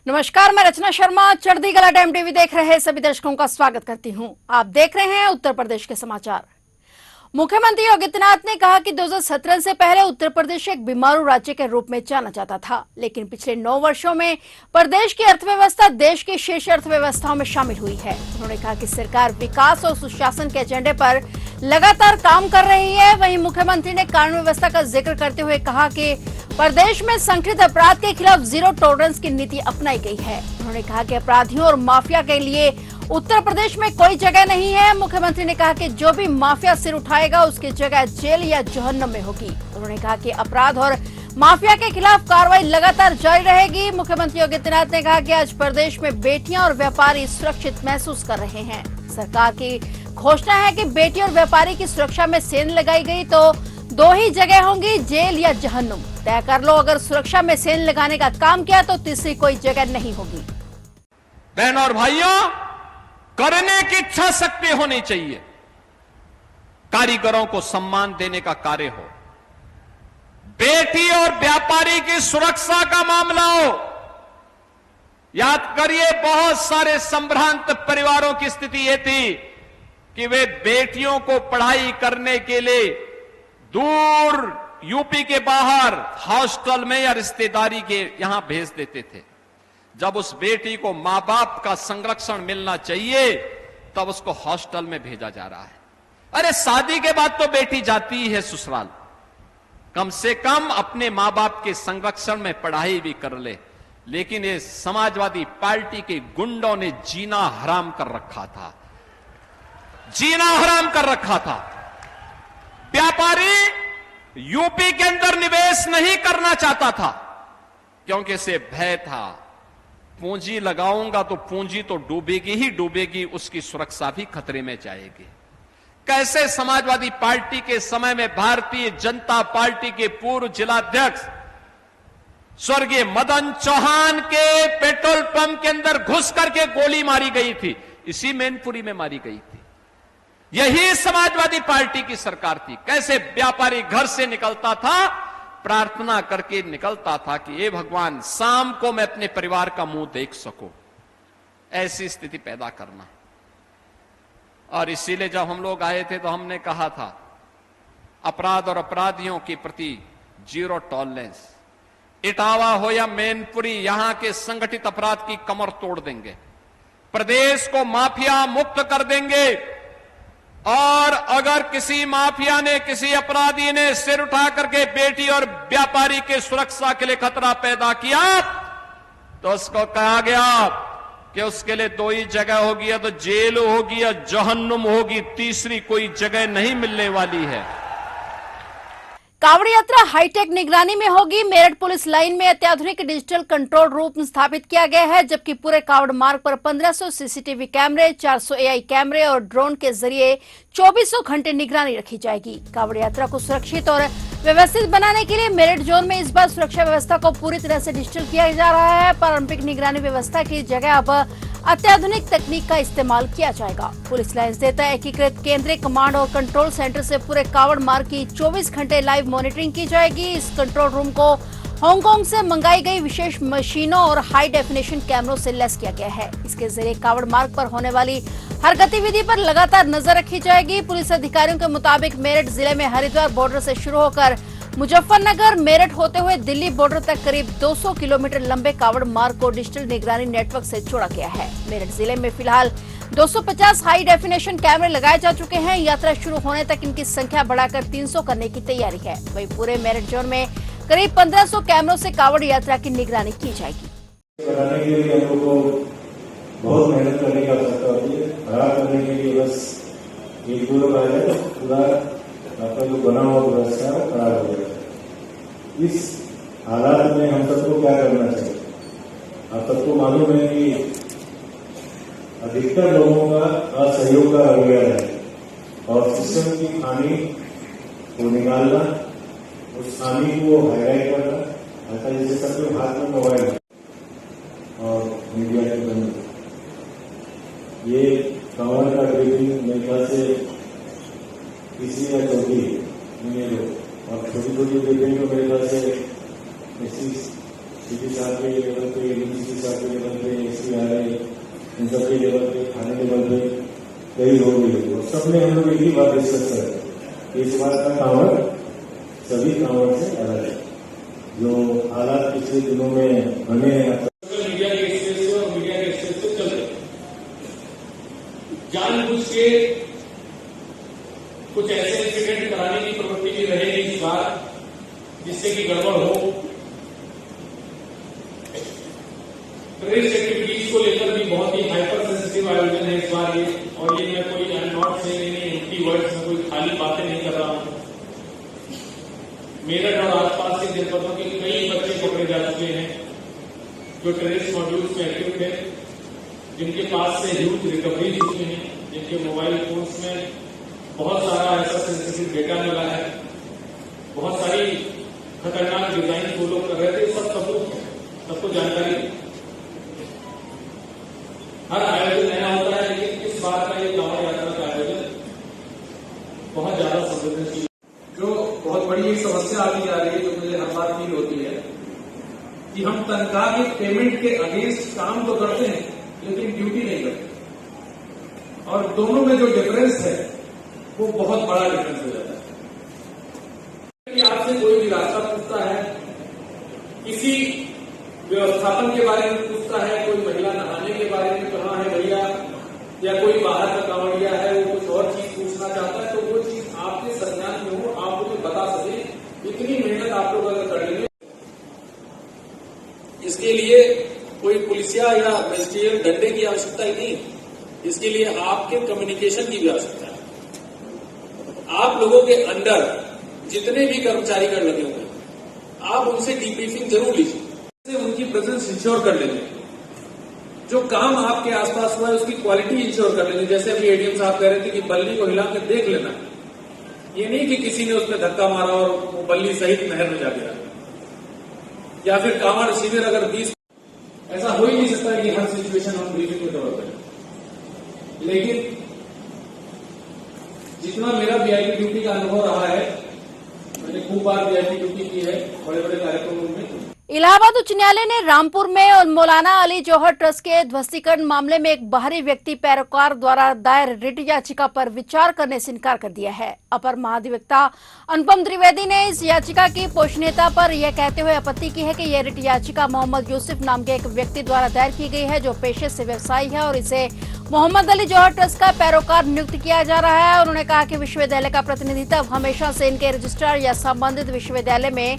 नमस्कार, मैं रचना शर्मा चढ़ती कला टाइम टीवी देख रहे सभी दर्शकों का स्वागत करती हूं। आप देख रहे हैं उत्तर प्रदेश के समाचार। मुख्यमंत्री योगी आदित्यनाथ ने कहा कि 2017 से पहले उत्तर प्रदेश एक बीमारू राज्य के रूप में जाना जाता था, लेकिन पिछले 9 वर्षों में प्रदेश की अर्थव्यवस्था देश की शीर्ष अर्थव्यवस्थाओं में शामिल हुई है। उन्होंने कहा कि सरकार विकास और सुशासन के एजेंडे पर लगातार काम कर रही है। वहीं मुख्यमंत्री ने कानून व्यवस्था का जिक्र करते हुए कहा कि प्रदेश में संगठित अपराध के खिलाफ जीरो टॉलरेंस की नीति अपनाई गई है। उन्होंने कहा कि अपराधियों और माफिया के लिए उत्तर प्रदेश में कोई जगह नहीं है। मुख्यमंत्री ने कहा कि जो भी माफिया सिर उठाएगा उसकी जगह जेल या जहन्नम में होगी। उन्होंने कहा कि अपराध और माफिया के खिलाफ कार्रवाई लगातार जारी रहेगी। मुख्यमंत्री योगी आदित्यनाथ ने कहा कि आज प्रदेश में बेटियां और व्यापारी सुरक्षित महसूस कर रहे हैं। सरकार की घोषणा है कि बेटी और व्यापारी की सुरक्षा में सेंध लगाई गई तो 2 ही जगह होंगी, जेल या जहन्नुम। तय कर लो, अगर सुरक्षा में सेंध लगाने का काम किया तो तीसरी कोई जगह नहीं होगी। बहनों और भाइयों, करने की इच्छा शक्ति होनी चाहिए। कारीगरों को सम्मान देने का कार्य हो, बेटी और व्यापारी की सुरक्षा का मामला हो। याद करिए, बहुत सारे संभ्रांत परिवारों की स्थिति यह थी कि वे बेटियों को पढ़ाई करने के लिए दूर यूपी के बाहर हॉस्टल में या रिश्तेदारी के यहां भेज देते थे। जब उस बेटी को मां बाप का संरक्षण मिलना चाहिए तब उसको हॉस्टल में भेजा जा रहा है। अरे शादी के बाद तो बेटी जाती ही है ससुराल, कम से कम अपने मां बाप के संरक्षण में पढ़ाई भी कर ले। लेकिन ये समाजवादी पार्टी के गुंडों ने जीना हराम कर रखा था, जीना हराम कर रखा था। व्यापारी यूपी के अंदर निवेश नहीं करना चाहता था क्योंकि इसे भय था, पूंजी लगाऊंगा तो पूंजी तो डूबेगी ही डूबेगी, उसकी सुरक्षा भी खतरे में जाएगी। कैसे समाजवादी पार्टी के समय में भारतीय जनता पार्टी के पूर्व जिलाध्यक्ष स्वर्गीय मदन चौहान के पेट्रोल पंप के अंदर घुस करके गोली मारी गई थी, इसी मैनपुरी में मारी गई थी। यही समाजवादी पार्टी की सरकार थी। कैसे व्यापारी घर से निकलता था, प्रार्थना करके निकलता था कि हे भगवान, शाम को मैं अपने परिवार का मुंह देख सकूं। ऐसी स्थिति पैदा करना। और इसीलिए जब हम लोग आए थे तो हमने कहा था अपराध और अपराधियों के प्रति जीरो टॉलरेंस। इटावा हो या मैनपुरी, यहां के संगठित अपराध की कमर तोड़ देंगे, प्रदेश को माफिया मुक्त कर देंगे। और अगर किसी माफिया ने, किसी अपराधी ने सिर उठा करके बेटी और व्यापारी के सुरक्षा के लिए खतरा पैदा किया तो उसको कहा गया कि उसके लिए 2 ही जगह होगी, या तो जेल होगी या जहन्नुम होगी, तीसरी कोई जगह नहीं मिलने वाली है। कांवड़ यात्रा हाईटेक निगरानी में होगी। मेरठ पुलिस लाइन में अत्याधुनिक डिजिटल कंट्रोल रूम स्थापित किया गया है, जबकि पूरे कांवड़ मार्ग पर 1500 सीसीटीवी कैमरे, 400 एआई कैमरे और ड्रोन के जरिए 2400 घंटे निगरानी रखी जाएगी। कांवड़ यात्रा को सुरक्षित और व्यवस्थित बनाने के लिए मेरठ जोन में इस बार सुरक्षा व्यवस्था को पूरी तरह से डिजिटल किया जा रहा है। पारंपरिक निगरानी व्यवस्था की जगह अब अत्याधुनिक तकनीक का इस्तेमाल किया जाएगा। पुलिस लाइंस देता है एकीकृत केंद्रीय कमांड और कंट्रोल सेंटर से पूरे कांवड़ मार्ग की 24 घंटे लाइव मॉनिटरिंग की जाएगी। इस कंट्रोल रूम को हांगकांग से मंगाई गई विशेष मशीनों और हाई डेफिनेशन कैमरों से लैस किया गया है। इसके जरिए कांवड़ मार्ग पर होने वाली हर गतिविधि पर लगातार नजर रखी जाएगी। पुलिस अधिकारियों के मुताबिक मेरठ जिले में हरिद्वार बॉर्डर से शुरू होकर मुजफ्फरनगर, मेरठ होते हुए दिल्ली बॉर्डर तक करीब 200 किलोमीटर लंबे कांवड़ मार्ग को डिजिटल निगरानी नेटवर्क से जोड़ा गया है। मेरठ जिले में फिलहाल 250 हाई डेफिनेशन कैमरे लगाए जा चुके हैं। यात्रा शुरू होने तक इनकी संख्या बढ़ाकर 300 करने की तैयारी है। वहीं पूरे मेरठ जोन में करीब 1500 कैमरों से कांवड़ यात्रा की निगरानी की जाएगी। बनाने के लिए हम लोग को बहुत मेहनत करने की आवश्यकता होती है। खड़ा करने के लिए बस 1-2 लोग आए तो पूरा आपका जो बना हुआ व्यवस्था खड़ा हो जाएगा। इस हालात में हम सबको क्या करना चाहिए? आप सबको मालूम है कि अधिकतर लोगों का असहयोग का रवैया है और सिस्टम की खामी को निकालना, उस खामी को हाईलाइट करना, ऐसा जैसे सबके हाथ में मोबाइल और मीडिया के बंद। ये कांवड़ का ब्रीफिंग मेरे ख्याल से तीसरी या चौथी और छोटी छोटी ब्रीफिंग को मेरे ख्याल से सीपी साहब के लेवल पे, डीसी साहब के लेवल पे, SCRI, इन सब के लेवल पे, थाने लेवल पे कई हो गई और सबने हम लोग एक ही बात डिस्कस करें, इस बार का कांवड़ सभी कांवड़ से अलग है। जो हालात पिछले दिनों में बने हैं, मीडिया के स्टेज से और मीडिया के स्टेज से चल रहे, जानबूझ के कुछ ऐसे इंसिडेंट कराने की प्रवृत्ति भी रहेगी इस बार, जिससे कि गड़बड़ हो। प्रेस एक्टिविटीज को लेकर भी बहुत ही हाइपर सेंसिटिव आयोजन है इस बार ये, और ये मैं कोई I am not saying any empty words में कोई खाली बातें नहीं कर रहा हूं। मेरठ और आसपास के जनपदों के कई बच्चे पकड़े जा चुके हैं जो टेररिस्ट मॉड्यूल्स में एक्टिव थे, जिनके पास से ह्यूज रिकवरीज हुई हैं, जिनके मोबाइल फोन्स में बहुत सारा ऐसा सेंसिटिव डेटा मिला है, बहुत सारी खतरनाक डिजाइन वो लोग कर रहे थे, सब सबूत है, सबको जानकारी है। हर आयोजन नया होता है, लेकिन इस बार का ये कांवड़ यात्रा का आयोजन बहुत ज्यादा संवेदनशील, जो बहुत बड़ी एक समस्या आती जा रही है, जो मुझे हर बार फील होती है कि हम तनख्वाह के पेमेंट के अगेंस्ट काम तो करते हैं लेकिन ड्यूटी नहीं करते, और दोनों में जो डिफरेंस है वो बहुत बड़ा डिफरेंस हो जाता है। कि आपसे कोई भी रास्ता पूछता है, किसी व्यवस्थापन के बारे में पूछता है, कोई महिला नहाने के बारे में कहाँ है भैया, या कोई बाहर का कांवड़िया है वो कुछ और चीज पूछना चाहता है, तो वो चीज आपके संज्ञान में हो, आप मुझे बता सके, इतनी मेहनत आप लोग अगर कर लेंगे। इसके लिए कोई पुलिसिया या मजिस्ट्रियल डंडे की आवश्यकता ही नहीं, इसके लिए आपके कम्युनिकेशन की भी आवश्यकता है। आप लोगों के अंडर जितने भी कर्मचारी कर लगे होंगे, आप उनसे डीब्रीफिंग जरूर लीजिए, उनकी प्रेजेंस इंश्योर कर लेंगे, जो काम आपके आसपास हुआ है उसकी क्वालिटी इंश्योर कर लेंगे। जैसे अभी एडीएम साहब कह रहे थे कि बल्ली को हिला कर देख लेना, ये नहीं कि किसी ने उसमें धक्का मारा और वो बल्ली सहित नहर में जा गिरा, या फिर कांवड़ शिविर अगर 20, ऐसा हो ही नहीं सकता कि हर सिचुएशन हम ब्रीफिंग में कवर करें। लेकिन जितना मेरा वीआईपी ड्यूटी का अनुभव रहा है, मैंने खूब बार वीआईपी ड्यूटी की है बड़े बड़े कार्यक्रमों में। इलाहाबाद उच्च न्यायालय ने रामपुर में और मौलाना अली जौहर ट्रस्ट के ध्वस्तीकरण मामले में एक बाहरी व्यक्ति पैरोकार द्वारा दायर रिट याचिका पर विचार करने से इनकार कर दिया है। अपर महाधिवक्ता अनुपम त्रिवेदी ने इस याचिका की पोषणीयता पर यह कहते हुए आपत्ति की है कि यह रिट याचिका मोहम्मद यूसुफ नाम के एक व्यक्ति द्वारा दायर की गई है, जो पेशे से व्यवसायी है और इसे मोहम्मद अली जौहर ट्रस्ट का पैरोकार नियुक्त किया जा रहा है। उन्होंने कहा कि विश्वविद्यालय का प्रतिनिधित्व हमेशा से इनके रजिस्ट्रार या संबंधित विश्वविद्यालय में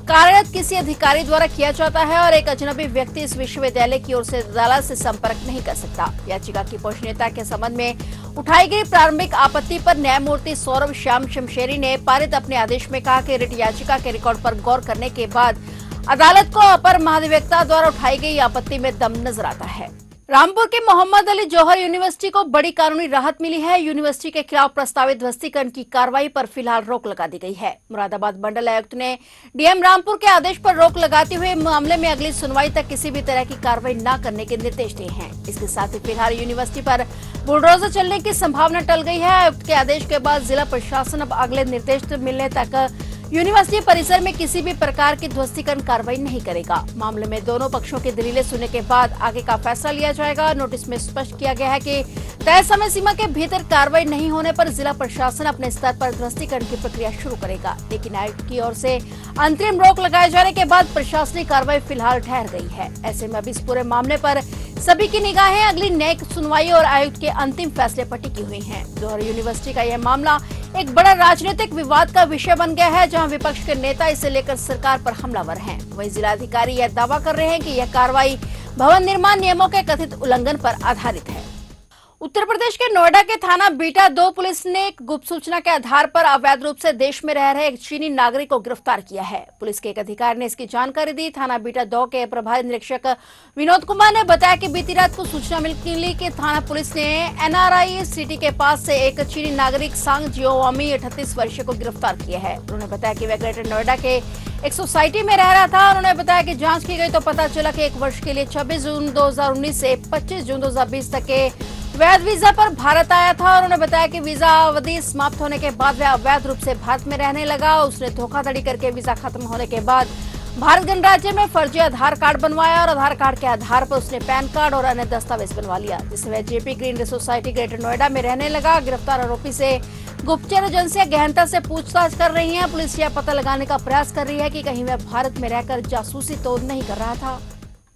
कार्यरत किसी अधिकारी द्वारा किया जाता है और एक अजनबी व्यक्ति इस विश्वविद्यालय की ओर से अदालत से संपर्क नहीं कर सकता। याचिका की पोषणीयता के संबंध में उठाई गई प्रारंभिक आपत्ति पर न्यायमूर्ति सौरभ श्याम शमशेरी ने पारित अपने आदेश में कहा कि रिट याचिका के रिकॉर्ड पर गौर करने के बाद अदालत को अपर महाधिवक्ता द्वारा उठाई गई आपत्ति में दम नजर आता है। रामपुर के मोहम्मद अली जौहर यूनिवर्सिटी को बड़ी कानूनी राहत मिली है। यूनिवर्सिटी के खिलाफ प्रस्तावित ध्वस्तीकरण की कार्रवाई पर फिलहाल रोक लगा दी गई है। मुरादाबाद मंडल आयुक्त ने डीएम रामपुर के आदेश पर रोक लगाते हुए मामले में अगली सुनवाई तक किसी भी तरह की कार्रवाई न करने के निर्देश दिए हैं। इसके साथ ही फिलहाल यूनिवर्सिटी पर बुलडोजर चलने की संभावना टल गई है। आयुक्त के आदेश के बाद जिला प्रशासन अब अगले निर्देश मिलने तक यूनिवर्सिटी परिसर में किसी भी प्रकार की ध्वस्तीकरण कार्रवाई नहीं करेगा। मामले में दोनों पक्षों की दलीलें सुनने के बाद आगे का फैसला लिया जाएगा। नोटिस में स्पष्ट किया गया है कि तय समय सीमा के भीतर कार्रवाई नहीं होने पर जिला प्रशासन अपने स्तर पर ध्वस्तीकरण की प्रक्रिया शुरू करेगा। लेकिन आयुक्त की ओर से अंतरिम रोक लगाए जाने के बाद प्रशासनिक कार्रवाई फिलहाल ठहर गई है। ऐसे में अब इस पूरे मामले पर सभी की निगाहें अगली न्यायिक सुनवाई और आयुक्त के अंतिम फैसले पर टिकी हुई हैं। जौहर यूनिवर्सिटी का यह मामला एक बड़ा राजनीतिक विवाद का विषय बन गया है, जहां विपक्ष के नेता इसे लेकर सरकार पर हमलावर हैं। वहीं जिलाधिकारी यह दावा कर रहे हैं कि यह कार्रवाई भवन निर्माण नियमों के कथित उल्लंघन पर आधारित है। उत्तर प्रदेश के नोएडा के थाना बीटा 2 पुलिस ने एक गुप्त सूचना के आधार पर अवैध रूप से देश में रह रहे एक चीनी नागरिक को गिरफ्तार किया है। पुलिस के एक अधिकारी ने इसकी जानकारी दी। थाना बीटा 2 के प्रभारी निरीक्षक विनोद कुमार ने बताया कि बीती रात को सूचना मिली कि थाना पुलिस ने एनआरआई सिटी के पास से एक चीनी नागरिक सांग जियोवामी 38 वर्षीय को गिरफ्तार किया है। उन्होंने बताया कि वह ग्रेटर नोएडा के एक सोसाइटी में रह रहा था। उन्होंने बताया कि जांच की गई तो पता चला कि 1 वर्ष के लिए 26 जून 2019 से 25 जून 2020 तक के वैध वीजा पर भारत आया था। उन्होंने बताया कि वीजा अवधि समाप्त होने के बाद वह अवैध रूप से भारत में रहने लगा। उसने धोखाधड़ी करके वीजा खत्म होने के बाद भारत गणराज्य में फर्जी आधार कार्ड बनवाया और आधार कार्ड के आधार पर उसने पैन कार्ड और अन्य दस्तावेज बनवा लिया, जिससे वह JP green society greater Noida में रहने लगा। गिरफ्तार आरोपी से गुप्तचर एजेंसियां गहनता से पूछताछ कर रही हैं। पुलिस यह पता लगाने का प्रयास कर रही है कि कहीं वह भारत में रहकर जासूसी तो नहीं कर रहा था।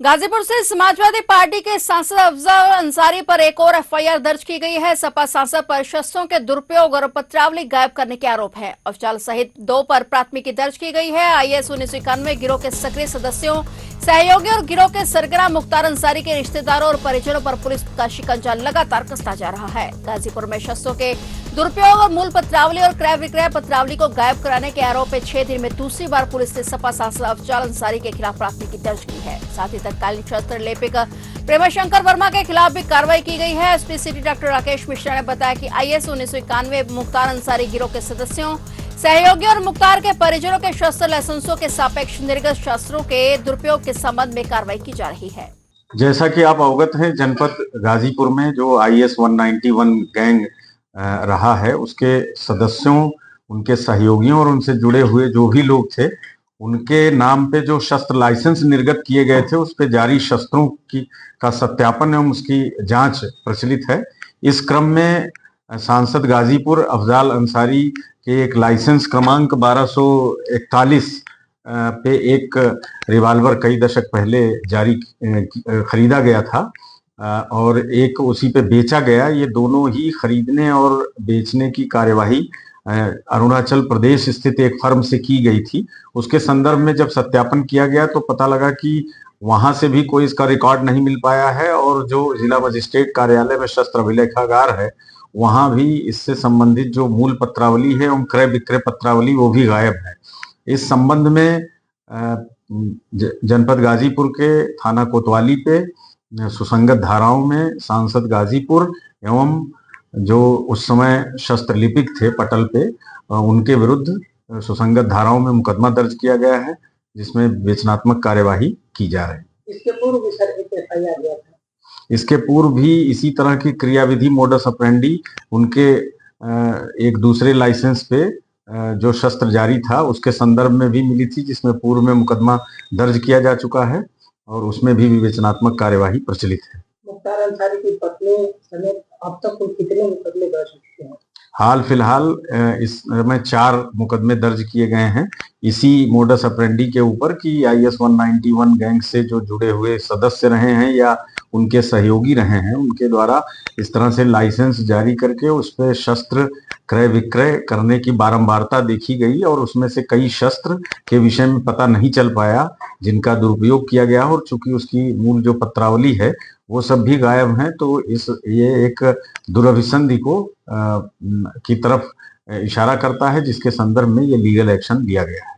गाजीपुर से समाजवादी पार्टी के सांसद अफजल अंसारी पर एक और एफआईआर दर्ज की गई है। सपा सांसद पर शस्त्रों के दुरुपयोग और पत्रावली गायब करने के आरोप है। अफजल सहित 2 पर प्राथमिकी दर्ज की गई है। आईएस 1991 गिरोह के सक्रिय सदस्यों, सहयोगी और गिरोह के सरगना मुख्तार अंसारी के रिश्तेदारों और परिजनों पर पुलिस का शिकंजा लगातार कसता जा रहा है। गाजीपुर में शस्त्रों के दुरुपयोग और मूल पत्रावली और क्रय विक्रय पत्रावली को गायब कराने के आरोप में 6 दिन में दूसरी बार पुलिस ने सपा सांसद अफजल अंसारी के खिलाफ प्राथमिकी दर्ज की है। साथ ही तत्कालीन शस्त्र लेपिक प्रेमाशंकर वर्मा के खिलाफ भी कार्रवाई की गई है। SP city doctor Rakesh Mishra ने बताया कि आईएस 1991 मुख्तार अंसारी गिरोह के सदस्यों, सहयोगी और मुख्तार के परिजनों के शस्त्र लाइसेंसों के सापेक्ष निर्गत शस्त्रों के दुरुपयोग के संबंध में कार्रवाई की जा रही है। जैसा कि आप अवगत हैं, जनपद गाजीपुर में जो आईएस 191 गैंग रहा है, उसके सदस्यों, उनके सहयोगियों और उनसे जुड़े हुए जो भी लोग थे, उनके नाम पे जो शस्त्र लाइसेंस निर्गत किए गए थे, उस पे जारी शस्त्रों का सत्यापन एवं उसकी जांच प्रचलित है। इस क्रम में सांसद गाजीपुर अफजल अंसारी के एक लाइसेंस क्रमांक 1241 पे एक रिवाल्वर कई दशक पहले जारी खरीदा गया था और एक उसी पे बेचा गया। ये दोनों ही खरीदने और बेचने की कार्यवाही अरुणाचल प्रदेश स्थित एक फर्म से की गई थी। उसके संदर्भ में जब सत्यापन किया गया तो पता लगा कि वहां से भी कोई इसका रिकॉर्ड नहीं मिल पाया है और जो जिला मजिस्ट्रेट कार्यालय में शस्त्र अभिलेखागार है, वहां भी इससे संबंधित जो मूल पत्रावली है और क्रय विक्रय पत्रावली वो भी गायब है। इस संबंध में जनपद गाजीपुर के थाना कोतवाली पे सुसंगत धाराओं में सांसद गाजीपुर एवं जो उस समय शस्त्र लिपिक थे पटल पे, उनके विरुद्ध सुसंगत धाराओं में मुकदमा दर्ज किया गया है, जिसमें विवेचनात्मक कार्यवाही की जा रही है। इसके पूर्व भी सर एक एफआईआर हुआ था। इसके पूर्व भी इसी तरह की क्रियाविधि मोडस ऑपरेंडी उनके एक दूसरे लाइसेंस पे जो शस्त्र जारी था उसके संदर्भ में भी मिली थी, जिसमें पूर्व में मुकदमा दर्ज किया जा चुका है और उसमें भी विवेचनात्मक कार्यवाही प्रचलित है। मुख्तार अंसारी की पत्नी समेत अब तक कुल कितने मुकदमे दर्ज हो चुके हैं? हाल फिलहाल इसमें 4 मुकदमे दर्ज किए गए हैं इसी मोडस ऑपरेंडी के ऊपर कि आईएस 191 गैंग से जो जुड़े हुए सदस्य रहे हैं या उनके सहयोगी रहे हैं, उनके द्वारा इस तरह से लाइसेंस जारी करके उस पर शस्त्र क्रय विक्रय करने की बारंबारता देखी गई और उसमें से कई शस्त्र के विषय में पता नहीं चल पाया जिनका दुरुपयोग किया गया और चूंकि उसकी मूल जो पत्रावली है वो सब भी गायब हैं, तो ये एक दुरभिसंधि को की तरफ इशारा करता है, जिसके संदर्भ में ये लीगल एक्शन लिया गया है।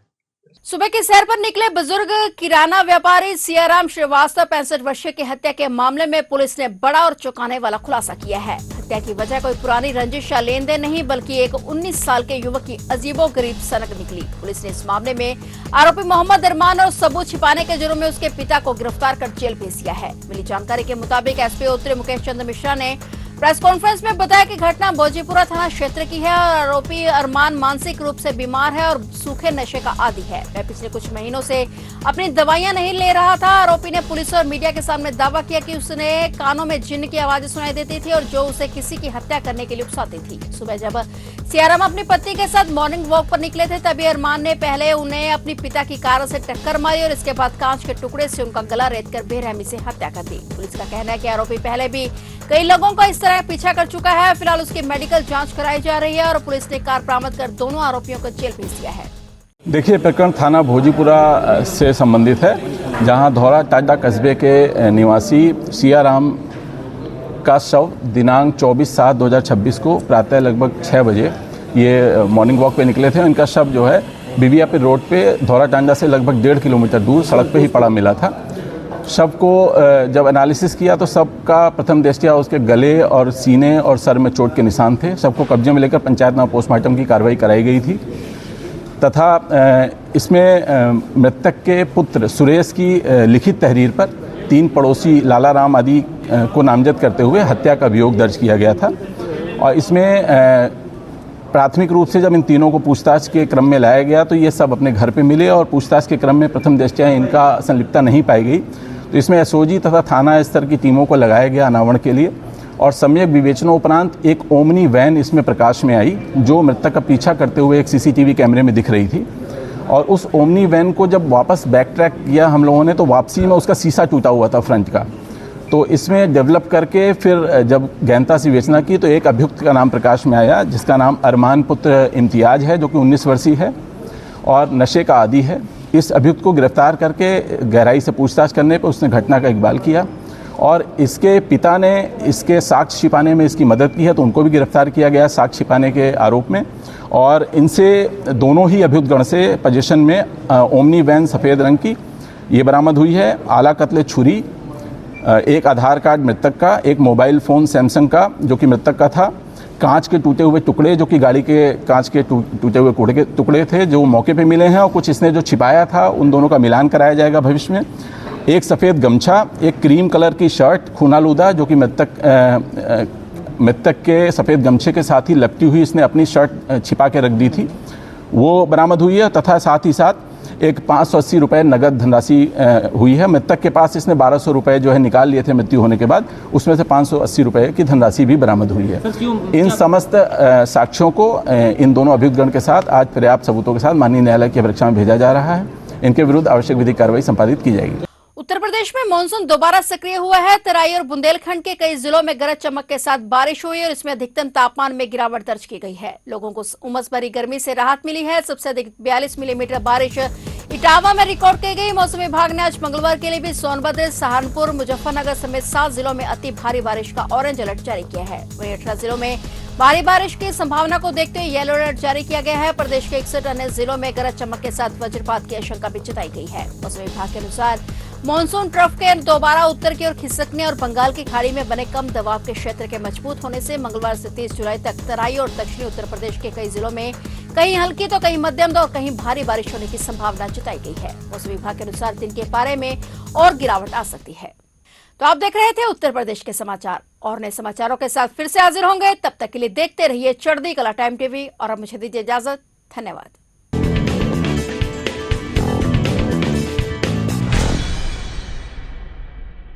सुबह की सैर पर निकले बुजुर्ग किराना व्यापारी सियाराम श्रीवास्तव 65 वर्षीय की हत्या के मामले में पुलिस ने बड़ा और चौंकाने वाला खुलासा किया है। हत्या की वजह कोई पुरानी रंजिश या लेन देन नहीं, बल्कि एक 19 साल के युवक की अजीबोगरीब सनक निकली। पुलिस ने इस मामले में आरोपी मोहम्मद अरमान और सबूत छिपाने के जुर्म में उसके पिता को गिरफ्तार कर जेल भेज दिया है। मिली जानकारी के मुताबिक एसपी उत्तरी मुकेश चंद्र मिश्रा ने प्रेस कॉन्फ्रेंस में बताया कि घटना भोजीपुरा थाना क्षेत्र की है और आरोपी अरमान मानसिक रूप से बीमार है और सूखे नशे का आदी है। वह पिछले कुछ महीनों से अपनी दवाइयां नहीं ले रहा था। आरोपी ने पुलिस और मीडिया के सामने दावा किया कि उसने कानों में जिन्न की आवाजें सुनाई देती थी और जो उसे किसी की हत्या करने के लिए उकसाती थी। सुबह जब सियाराम अपनी पत्नी के साथ मॉर्निंग वॉक पर निकले थे, तभी अरमान ने पहले उन्हें अपनी पिता की कार से टक्कर मारी और इसके बाद कांच के टुकड़े से उनका गला रेतकर बेरहमी से हत्या कर दी। पुलिस का कहना है कि आरोपी पहले भी कई लोगों का इस तरह पीछा कर चुका है। फिलहाल उसकी मेडिकल जांच कराई जा रही है और पुलिस ने कार बरामद कर दोनों आरोपियों को जेल भेज दिया है। देखिए, प्रकरण थाना भोजीपुरा से संबंधित है, जहां धौरा टाडा कस्बे के निवासी सियाराम का शव दिनांक 24/7/2026 को प्रातः लगभग 6 बजे ये मॉर्निंग वॉक पे निकले थे। इनका शव जो है बीबीआपी रोड पे धौरा टांडा से लगभग 1.5 किलोमीटर दूर सड़क पे ही पड़ा मिला था। शव को जब एनालिसिस किया तो शव का प्रथम दृष्टया उसके गले और सीने और सर में चोट के निशान थे। शव को कब्जे में लेकर पंचायतनामा पोस्टमार्टम की कार्रवाई कराई गई थी तथा इसमें मृतक के पुत्र सुरेश की लिखित तहरीर पर 3 पड़ोसी लाला राम आदि को नामजद करते हुए हत्या का अभियोग दर्ज किया गया था और इसमें प्राथमिक रूप से जब इन तीनों को पूछताछ के क्रम में लाया गया तो ये सब अपने घर पे मिले और पूछताछ के क्रम में प्रथम दृष्टया इनका संलिप्तता नहीं पाई गई। तो इसमें एसओजी तथा थाना स्तर की टीमों को लगाया गया अनावरण के लिए और सम्यक विवेचनोपरांत एक ओमनी वैन इसमें प्रकाश में आई जो मृतक का पीछा करते हुए एक सीसीटीवी कैमरे में दिख रही थी। और उस ओमनी वैन को जब वापस बैक ट्रैक किया हम लोगों ने तो वापसी में उसका शीशा टूटा हुआ था फ्रंट का। तो इसमें डेवलप करके फिर जब गहनता से विवेचना की तो एक अभियुक्त का नाम प्रकाश में आया जिसका नाम अरमान पुत्र इम्तियाज है जो कि 19 वर्षीय है और नशे का आदी है। इस अभियुक्त को गिरफ्तार करके गहराई से पूछताछ करने पर उसने घटना का इकबाल किया और इसके पिता ने इसके साक्ष्य छिपाने में इसकी मदद की है तो उनको भी गिरफ्तार किया गया साक्ष्य छिपाने के आरोप में। और इनसे दोनों ही अभियुक्त गण से पोजीशन में ओमनी वैन सफ़ेद रंग की ये बरामद हुई है, आला कत्ले छुरी, एक आधार कार्ड मृतक का, एक मोबाइल फ़ोन सैमसंग का जो कि मृतक का था, कांच के टूटे हुए टुकड़े जो कि गाड़ी के कांच के टूटे हुए टुकड़े थे जो मौके पे मिले हैं और कुछ इसने जो छिपाया था उन दोनों का मिलान कराया जाएगा भविष्य में। एक सफ़ेद गमछा, एक क्रीम कलर की शर्ट खूनालूदा जो कि मृतक के सफ़ेद गमछे के साथ ही लपटी हुई इसने अपनी शर्ट छिपा के रख दी थी वो बरामद हुई है तथा साथ ही साथ एक 580 रुपये नगद धनराशि हुई है। मृतक के पास इसने 1200 रुपये जो है निकाल लिए थे मृत्यु होने के बाद, उसमें से 580 रुपये की धनराशि भी बरामद हुई है। इन समस्त साक्ष्यों को इन दोनों अभियुक्तगण के साथ आज पर्याप्त सबूतों के साथ माननीय न्यायालय की अपेक्षा में भेजा जा रहा है। इनके विरुद्ध आवश्यक विधिक कार्रवाई संपादित की जाएगी। उत्तर प्रदेश में मानसून दोबारा सक्रिय हुआ है। तराई और बुंदेलखंड के कई जिलों में गरज चमक के साथ बारिश हुई और इसमें अधिकतम तापमान में गिरावट दर्ज की गई है। लोगों को उमस भरी गर्मी से राहत मिली है। सबसे अधिक 42 मिलीमीटर बारिश इटावा में रिकॉर्ड की गई। मौसम विभाग ने आज मंगलवार के लिए भी सोनभद्र, सहारनपुर, मुजफ्फरनगर समेत 7 जिलों में अति भारी बारिश का ऑरेंज अलर्ट जारी किया है। वहीं 18 जिलों में भारी बारिश की संभावना को देखते हुए येलो अलर्ट जारी किया गया है। प्रदेश के 61 अन्य जिलों में गरज चमक के साथ वज्रपात की आशंका भी जताई गई है। मौसम विभाग के अनुसार मानसून ट्रफ के दोबारा उत्तर की ओर खिसकने और बंगाल की खाड़ी में बने कम दबाव के क्षेत्र के मजबूत होने से मंगलवार से 30 जुलाई तक तराई और दक्षिणी उत्तर प्रदेश के कई जिलों में कहीं हल्की तो कहीं मध्यम और कहीं भारी बारिश होने की संभावना जताई गई है। मौसम विभाग के अनुसार दिन के पारे में और गिरावट आ सकती है। तो आप देख रहे थे उत्तर प्रदेश के समाचार और नए समाचारों के साथ फिर से हाजिर होंगे। तब तक के लिए देखते रहिए चढ़ती कला टाइम टीवी और अब मुझे दीजिए इजाजत। धन्यवाद।